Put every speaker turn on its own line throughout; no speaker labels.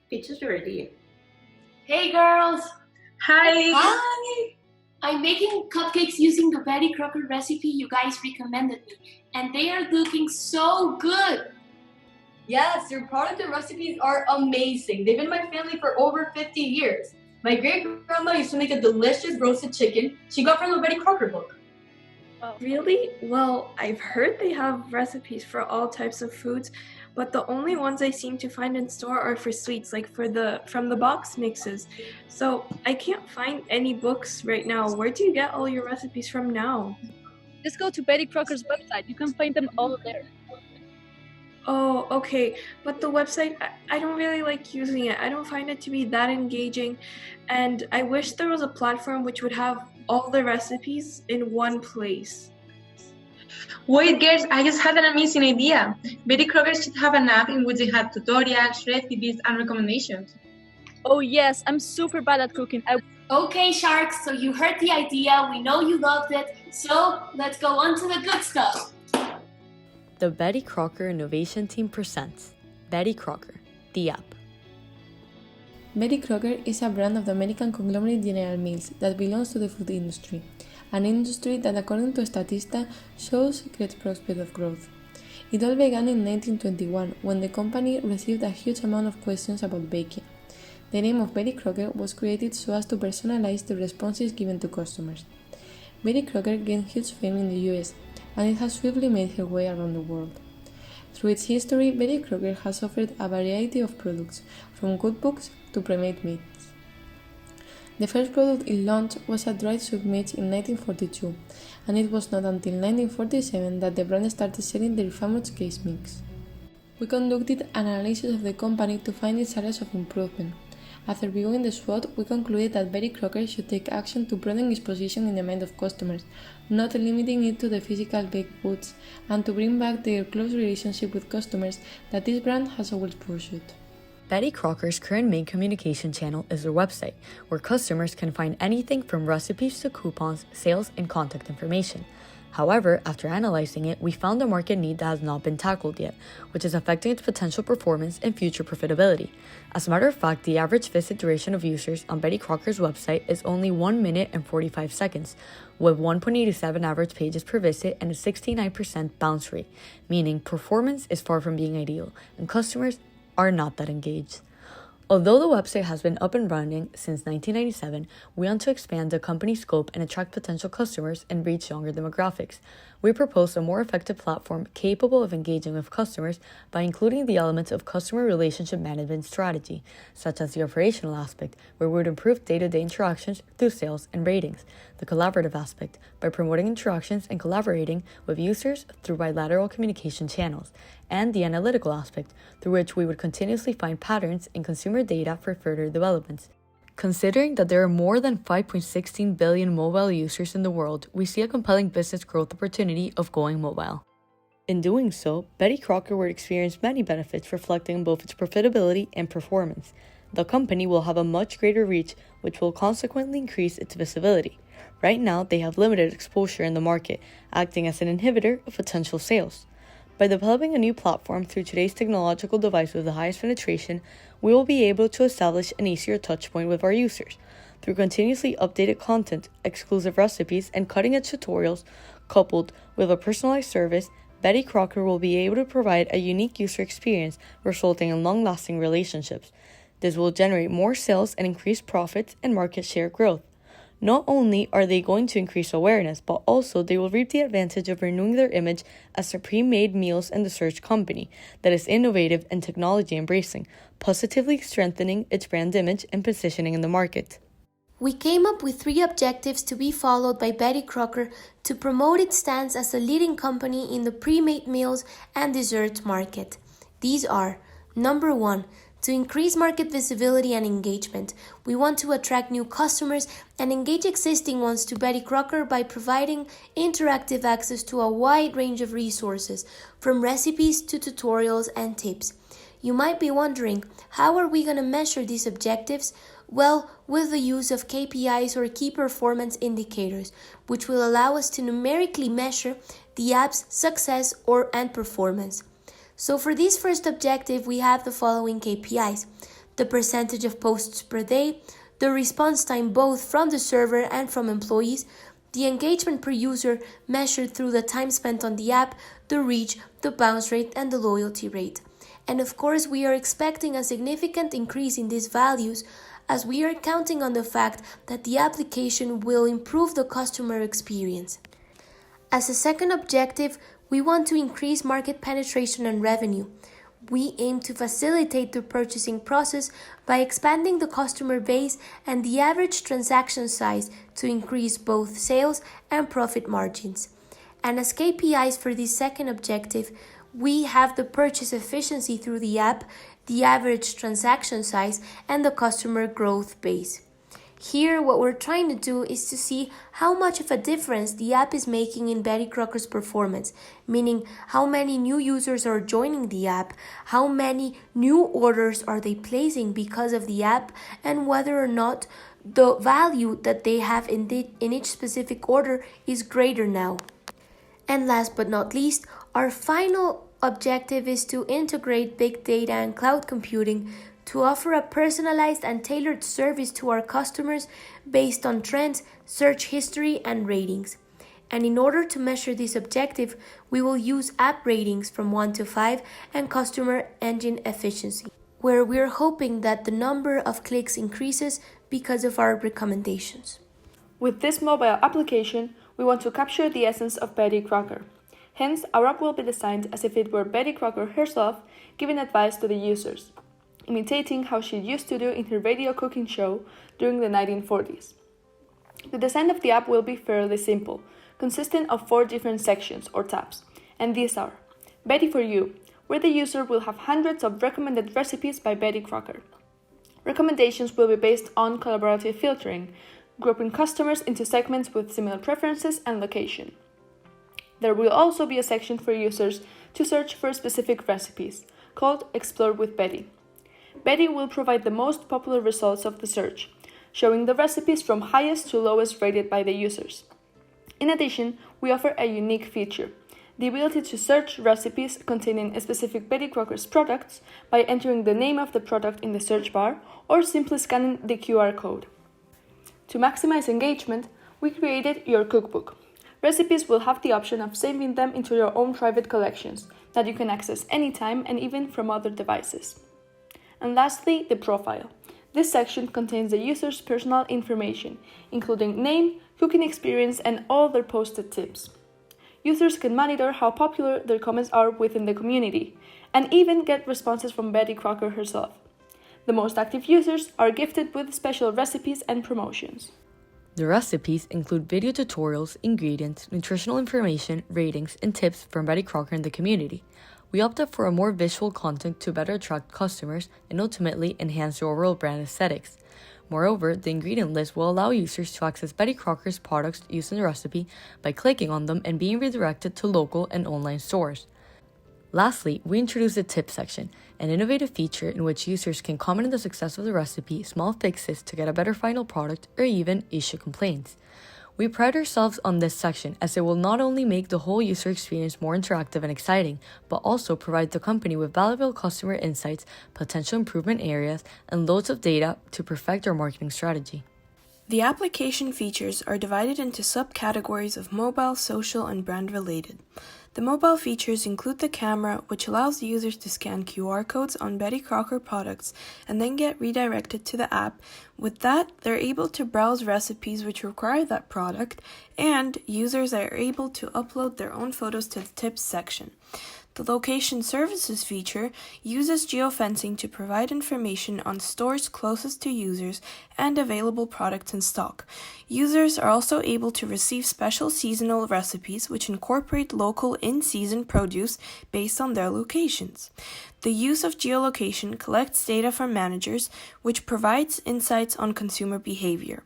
Pizza's ready.
Hey girls!
Hi!
Hi! I'm making cupcakes using the Betty Crocker recipe you guys recommended me, and they are looking so good!
Yes, your product and recipes are amazing. They've been in my family for over 50 years. My great-grandma used to make a delicious roasted chicken she got from the Betty Crocker book.
Really? Well, I've heard they have recipes for all types of foods, but the only ones I seem to find in store are for sweets, like from the box mixes. So I can't find any books right now. Where do you get all your recipes from now?
Just go to Betty Crocker's website. You can find them all there.
Oh, okay. But the website, I don't really like using it. I don't find it to be that engaging. And I wish there was a platform which would have all the recipes in one place.
Wait, girls, I just had an amazing idea. Betty Crocker should have an app in which they have tutorials, recipes, and recommendations.
Oh yes, I'm super bad at cooking.
Okay, Sharks, so you heard the idea, we know you loved it, so let's go on to the good stuff.
The Betty Crocker Innovation Team presents Betty Crocker, the app.
Betty Crocker is a brand of the American conglomerate General Mills that belongs to the food industry, an industry that, according to Statista, shows great prospect of growth. It all began in 1921 when the company received a huge amount of questions about baking. The name of Betty Crocker was created so as to personalize the responses given to customers. Betty Crocker gained huge fame in the US, and it has swiftly made her way around the world. Through its history, Betty Crocker has offered a variety of products, from cookbooks to pre-made meats. The first product it launched was a dried soup mix in 1942, and it was not until 1947 that the brand started selling their famous case mix. We conducted an analysis of the company to find its areas of improvement. After reviewing the SWOT, we concluded that Betty Crocker should take action to broaden its position in the mind of customers, not limiting it to the physical baked goods, and to bring back their close relationship with customers that this brand has always pursued.
Betty Crocker's current main communication channel is their website, where customers can find anything from recipes to coupons, sales, and contact information. However, after analyzing it, we found a market need that has not been tackled yet, which is affecting its potential performance and future profitability. As a matter of fact, the average visit duration of users on Betty Crocker's website is only 1 minute and 45 seconds, with 1.87 average pages per visit and a 69% bounce rate, meaning performance is far from being ideal, and customers are not that engaged. Although the website has been up and running since 1997, we want to expand the company's scope and attract potential customers and reach younger demographics. We propose a more effective platform capable of engaging with customers by including the elements of customer relationship management strategy, such as the operational aspect, where we would improve day-to-day interactions through sales and ratings, the collaborative aspect, by promoting interactions and collaborating with users through bilateral communication channels, and the analytical aspect, through which we would continuously find patterns in consumer data for further developments. Considering that there are more than 5.16 billion mobile users in the world, we see a compelling business growth opportunity of going mobile. In doing so, Betty Crocker would experience many benefits reflecting both its profitability and performance. The company will have a much greater reach, which will consequently increase its visibility. Right now, they have limited exposure in the market, acting as an inhibitor of potential sales. By developing a new platform through today's technological device with the highest penetration, we will be able to establish an easier touchpoint with our users. Through continuously updated content, exclusive recipes, and cutting-edge tutorials, coupled with a personalized service, Betty Crocker will be able to provide a unique user experience, resulting in long-lasting relationships. This will generate more sales and increase profits and market share growth. Not only are they going to increase awareness, but also they will reap the advantage of renewing their image as a pre-made meals and desserts company that is innovative and technology embracing, positively strengthening its brand image and positioning in the market.
We came up with 3 objectives to be followed by Betty Crocker to promote its stance as a leading company in the pre-made meals and desserts market. These are: number 1, to increase market visibility and engagement. We want to attract new customers and engage existing ones to Betty Crocker by providing interactive access to a wide range of resources, from recipes to tutorials and tips. You might be wondering, how are we going to measure these objectives? Well, with the use of KPIs or key performance indicators, which will allow us to numerically measure the app's success and performance. So for this first objective, we have the following KPIs. the percentage of posts per day, the response time both from the server and from employees, the engagement per user measured through the time spent on the app, the reach, the bounce rate, and the loyalty rate. And of course, we are expecting a significant increase in these values as we are counting on the fact that the application will improve the customer experience. As a second objective, we want to increase market penetration and revenue. We aim to facilitate the purchasing process by expanding the customer base and the average transaction size to increase both sales and profit margins. And as KPIs for this second objective, we have the purchase efficiency through the app, the average transaction size, and the customer growth base. Here, what we're trying to do is to see how much of a difference the app is making in Betty Crocker's performance, meaning how many new users are joining the app, how many new orders are they placing because of the app, and whether or not the value that they have in each specific order is greater now. And last but not least, our final objective is to integrate big data and cloud computing to offer a personalized and tailored service to our customers based on trends, search history, and ratings. And in order to measure this objective, we will use app ratings from 1 to 5 and customer engine efficiency, where we're hoping that the number of clicks increases because of our recommendations.
With this mobile application, we want to capture the essence of Betty Crocker. Hence, our app will be designed as if it were Betty Crocker herself giving advice to the users, imitating how she used to do in her radio cooking show during the 1940s. The design of the app will be fairly simple, consisting of 4 different sections or tabs, and these are Betty for You, where the user will have hundreds of recommended recipes by Betty Crocker. Recommendations will be based on collaborative filtering, grouping customers into segments with similar preferences and location. There will also be a section for users to search for specific recipes, called Explore with Betty. Betty will provide the most popular results of the search, showing the recipes from highest to lowest rated by the users. In addition, we offer a unique feature, the ability to search recipes containing specific Betty Crocker's products by entering the name of the product in the search bar or simply scanning the QR code. To maximize engagement, we created Your Cookbook. Recipes will have the option of saving them into your own private collections that you can access anytime and even from other devices. And lastly, the profile. This section contains the user's personal information, including name, cooking experience, and all their posted tips. Users can monitor how popular their comments are within the community, and even get responses from Betty Crocker herself. The most active users are gifted with special recipes and promotions.
The recipes include video tutorials, ingredients, nutritional information, ratings, and tips from Betty Crocker and the community. We opted for a more visual content to better attract customers and ultimately enhance the overall brand aesthetics. Moreover, the ingredient list will allow users to access Betty Crocker's products used in the recipe by clicking on them and being redirected to local and online stores. Lastly, we introduced the tip section, an innovative feature in which users can comment on the success of the recipe, small fixes to get a better final product, or even issue complaints. We pride ourselves on this section as it will not only make the whole user experience more interactive and exciting, but also provide the company with valuable customer insights, potential improvement areas, and loads of data to perfect our marketing strategy.
The application features are divided into subcategories of mobile, social, and brand related. The mobile features include the camera, which allows users to scan QR codes on Betty Crocker products and then get redirected to the app. With that, they're able to browse recipes which require that product, and users are able to upload their own photos to the tips section. The Location Services feature uses geofencing to provide information on stores closest to users and available products in stock. Users are also able to receive special seasonal recipes which incorporate local in-season produce based on their locations. The use of geolocation collects data from managers, which provides insights on consumer behavior.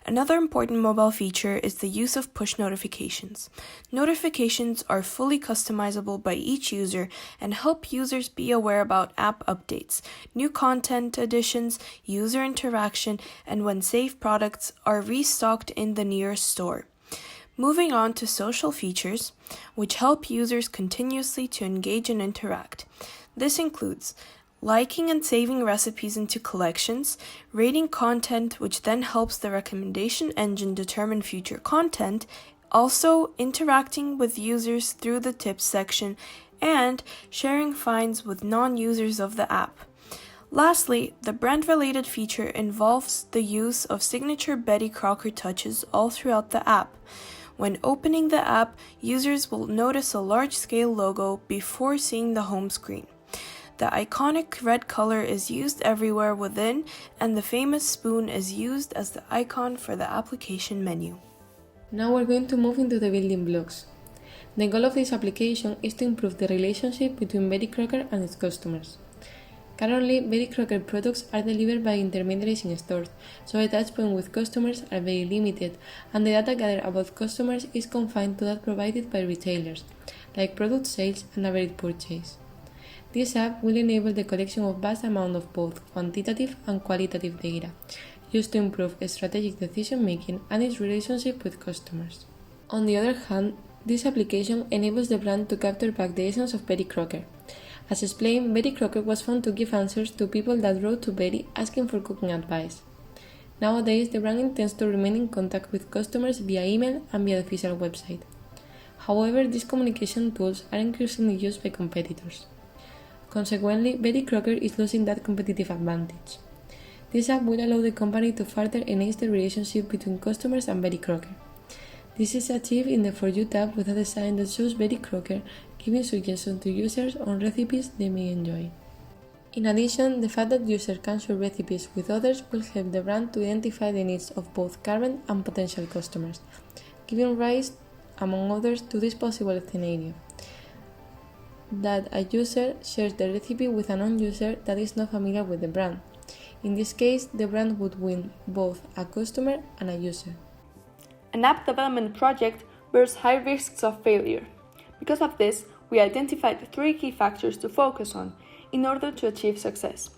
Another important mobile feature is the use of push notifications. Notifications are fully customizable by each user and help users be aware about app updates, new content additions, user interaction, and when safe products are restocked in the nearest store. Moving on to social features, which help users continuously to engage and interact. This includes
liking and saving recipes into collections, rating content, which then helps the recommendation engine determine future content, also interacting with users through the tips section, and sharing finds with non-users of the app. Lastly, the brand-related feature involves the use of signature Betty Crocker touches all throughout the app. When opening the app, users will notice a large-scale logo before seeing the home screen. The iconic red color is used everywhere within, and the famous spoon is used as the icon for the application menu.
Now we're going to move into the building blocks. The goal of this application is to improve the relationship between Betty Crocker and its customers. Currently, Betty Crocker products are delivered by intermediaries in stores, so the touchpoints with customers are very limited, and the data gathered about customers is confined to that provided by retailers, like product sales and average purchase. This app will enable the collection of vast amount of both quantitative and qualitative data, used to improve strategic decision-making and its relationship with customers. On the other hand, this application enables the brand to capture back the essence of Betty Crocker. As explained, Betty Crocker was found to give answers to people that wrote to Betty asking for cooking advice. Nowadays, the brand intends to remain in contact with customers via email and via the official website. However, these communication tools are increasingly used by competitors. Consequently, Betty Crocker is losing that competitive advantage. This app will allow the company to further enhance the relationship between customers and Betty Crocker. This is achieved in the For You tab with a design that shows Betty Crocker giving suggestions to users on recipes they may enjoy. In addition, the fact that users can share recipes with others will help the brand to identify the needs of both current and potential customers, giving rise, among others, to this possible scenario: that a user shares the recipe with a non-user that is not familiar with the brand. In this case, the brand would win both a customer and a user.
An app development project bears high risks of failure. Because of this, we identified 3 key factors to focus on in order to achieve success.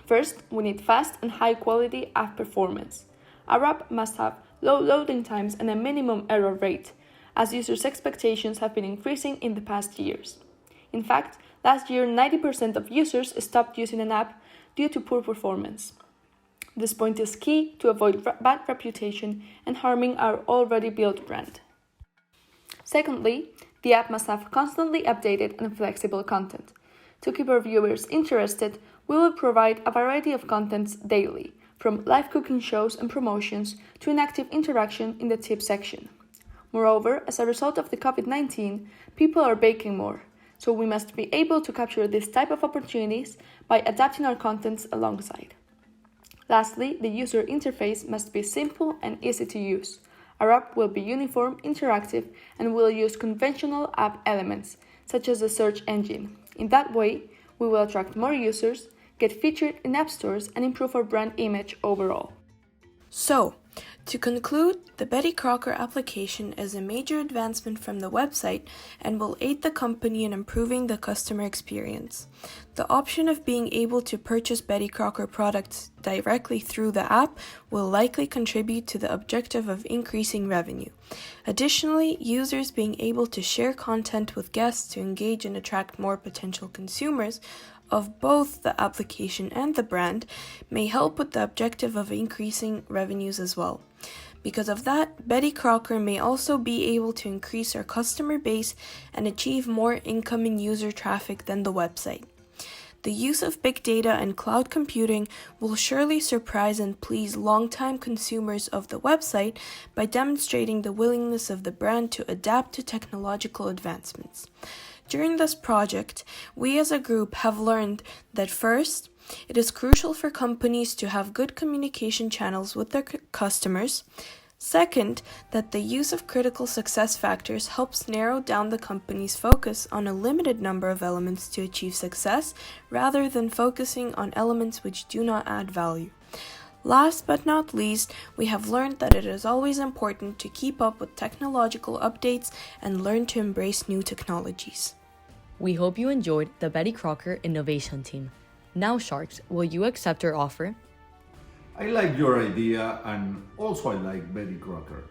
First, we need fast and high-quality app performance. Our app must have low loading times and a minimum error rate, as users' expectations have been increasing in the past years. In fact, last year 90% of users stopped using an app due to poor performance. This point is key to avoid bad reputation and harming our already built brand. Secondly, the app must have constantly updated and flexible content. To keep our viewers interested, we will provide a variety of contents daily, from live cooking shows and promotions to an active interaction in the tip section. Moreover, as a result of the COVID-19, people are baking more, so we must be able to capture this type of opportunities by adapting our contents alongside. Lastly, the user interface must be simple and easy to use. Our app will be uniform, interactive, and will use conventional app elements, such as the search engine. In that way, we will attract more users, get featured in app stores, and improve our brand image overall.
So, to conclude, the Betty Crocker application is a major advancement from the website and will aid the company in improving the customer experience. The option of being able to purchase Betty Crocker products directly through the app will likely contribute to the objective of increasing revenue. Additionally, users being able to share content with guests to engage and attract more potential consumers of both the application and the brand may help with the objective of increasing revenues as well. Because of that, Betty Crocker may also be able to increase our customer base and achieve more incoming user traffic than the website. The use of big data and cloud computing will surely surprise and please longtime consumers of the website by demonstrating the willingness of the brand to adapt to technological advancements. During this project, we as a group have learned that first, it is crucial for companies to have good communication channels with their customers. Second, that the use of critical success factors helps narrow down the company's focus on a limited number of elements to achieve success, rather than focusing on elements which do not add value. Last but not least, we have learned that it is always important to keep up with technological updates and learn to embrace new technologies.
We hope you enjoyed the Betty Crocker Innovation Team. Now, Sharks, will you accept our offer?
I like your idea, and also I like Betty Crocker.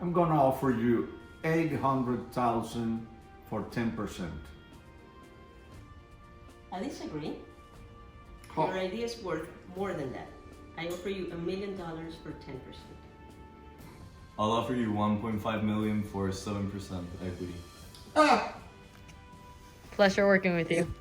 I'm gonna offer you 800,000 for 10%.
I disagree. Your idea is worth more than that. I offer you $1 million for 10%.
I'll offer you 1.5 million for 7% equity.
Pleasure working with you.